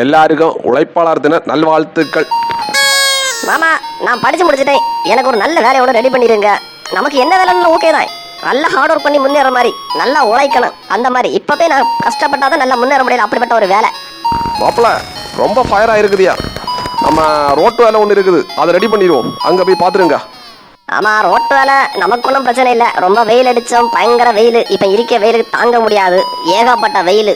எல்லாருக்கும் உழைப்பாளர் தின நல்வாழ்த்துக்கள். மாமா, நான் படிச்சு முடிச்சிட்டேன். எனக்கு ஒரு நல்ல வேலையோட ரெடி பண்ணிடுங்க. நமக்கு என்ன வேலைன்னு ஓகே தான். நல்லா ஹார்ட் ஒர்க் பண்ணி முன்னேற மாதிரி, நல்லா உழைக்கணும் அந்த மாதிரி. இப்பவே நான் கஷ்டப்பட்டாதான் நல்லா முன்னேற முடியல, அப்படிப்பட்ட ஒரு வேலை. மாப்பிள்ள ரொம்ப ஃபயர் ஆயிருக்குதியா. நம்ம ரோட்டு வேலை ஒன்று இருக்குது, அதை ரெடி பண்ணிடுவோம். அங்கே போய் பார்த்துருங்க. ஆமா, ரோட்டு வேலை நமக்கு ஒன்றும் பிரச்சனை இல்லை. ரொம்ப வெயில் அடித்தோம், பயங்கர வெயில். இப்போ இருக்க வெயிலுக்கு தாங்க முடியாது, ஏகப்பட்ட வெயில்.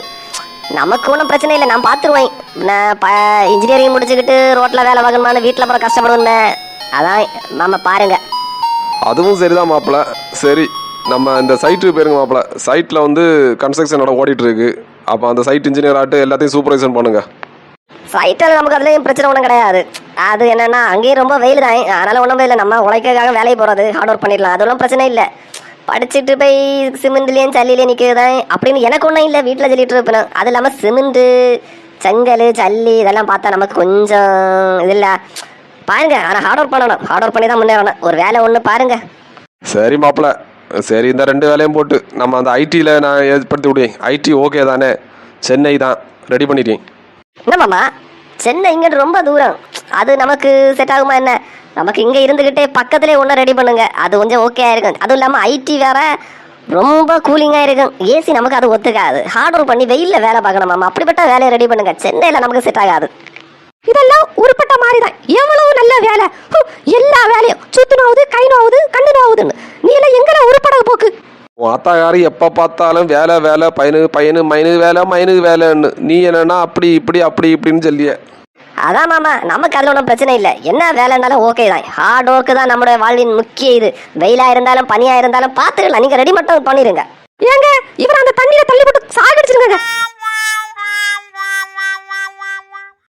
நமக்கு ஒன்றும் பிரச்சனை இல்லை, நான் பார்த்துருவேன். நான் இன்ஜினியரிங் முடிச்சுக்கிட்டு ரோட்டில் வேலை வாங்கணுமான்னு வீட்டில் அப்புறம் கஷ்டப்படுவேன். அதான் நம்ம பாருங்க. அதுவும் சரிதான் மாப்பிள்ள. சரி, நம்ம இந்த சைட்டுக்கு போயிருங்க மாப்பிள்ள. சைட்டில் வந்து கன்ஸ்ட்ரக்ஷனோட ஓடிட்டு இருக்கு. அப்போ அந்த சைட் இன்ஜினியர் ஆகிட்டு எல்லாத்தையும் சூப்பர்வைசன் பண்ணுங்க. சைட்டில் நமக்கு அதுலேயும் பிரச்சனை ஒன்றும் கிடையாது. அது என்னென்னா அங்கேயும் ரொம்ப வெயில் தான். அதனால் ஒன்றும் இல்லை, நம்ம உழைக்கிறதுக்காக வேலைக்கு போகிறது, ஹார்ட் ஒர்க் பண்ணிடலாம். அதெல்லாம் பிரச்சனை இல்லை. படிச்சுட்டு போய் சிமெண்ட்லேயும் சல்லிலேயும் நிற்கிறதான் அப்படின்னு எனக்கு ஒன்றும் இல்லை. வீட்டில் சொல்லிட்டு இருப்பேன். அது இல்லாமல் சிமெண்ட்டு, செங்கல், சல்லி இதெல்லாம் பார்த்தா நமக்கு கொஞ்சம் இது இல்லை பாருங்க. ஆனால் ஹார்ட் ஒர்க் பண்ணணும், ஹார்ட் ஒர்க் பண்ணி தான் முன்னேறணும். ஒரு வேலை ஒன்று பாருங்க. சரி மாப்பிள்ள, சரி இந்த 2 வேலையும் போட்டு நம்ம அந்த ஐடியில் நான் ஏற்படுத்தி விடுவேன். ஐடி ஓகே தானே? சென்னை தான் ரெடி பண்ணிட்டேன். என்னம்மாம்மா, சென்னை இங்கிட்டு ரொம்ப தூரம். அது நமக்கு செட் ஆகுமா என்ன? நமக்கு இங்கே இருந்துக்கிட்டே பக்கத்துலேயே ஒன்று ரெடி பண்ணுங்க. அது கொஞ்சம் ஓகே இருக்கும். அதுவும் இல்லாமல் ஐடி வேற ரொம்ப கூலிங்காக இருக்கும். ஏசி நமக்கு அது ஒத்துக்காது. ஹார்ட் ஒர்க் பண்ணி வெயிலில் வேலை பார்க்கணுமாம்மா. அப்படிப்பட்ட வேலையை ரெடி பண்ணுங்க. சென்னையில் நமக்கு செட் ஆகாது. இதெல்லாம் உருப்பட்ட மாதிரி தான். எவ்வளவு நல்ல வேலை. எல்லா வேலையும் சுத்து நோவுது, கை நோவுது, கண்ணு நோவுதுன்னு. நீ எல்லாம் எங்கெல்லாம் உருப்பட போக்கு? அத்தாக்காரி எப்போ பார்த்தாலும் வேலை வேலை, பையனு மைனுக்கு வேலைன்னு. நீ என்னன்னா அப்படி இப்படின்னு சொல்லிய. அதான் மாமா, நமக்கு அதில் ஒன்றும் பிரச்சனை இல்லை. என்ன வேலைன்னாலும் ஓகே தான். ஹார்ட் ஒர்க்கு தான் நம்மளுடைய வாழ்வின் முக்கிய இது. வெயிலாக இருந்தாலும் பனியாக இருந்தாலும் பார்த்துக்கலாம். நீங்கள் ரெடி மட்டும் பண்ணிடுங்க. ஏங்க, இவர் அந்த தண்ணியில் தள்ளி போட்டு சாகடிச்சிருங்க.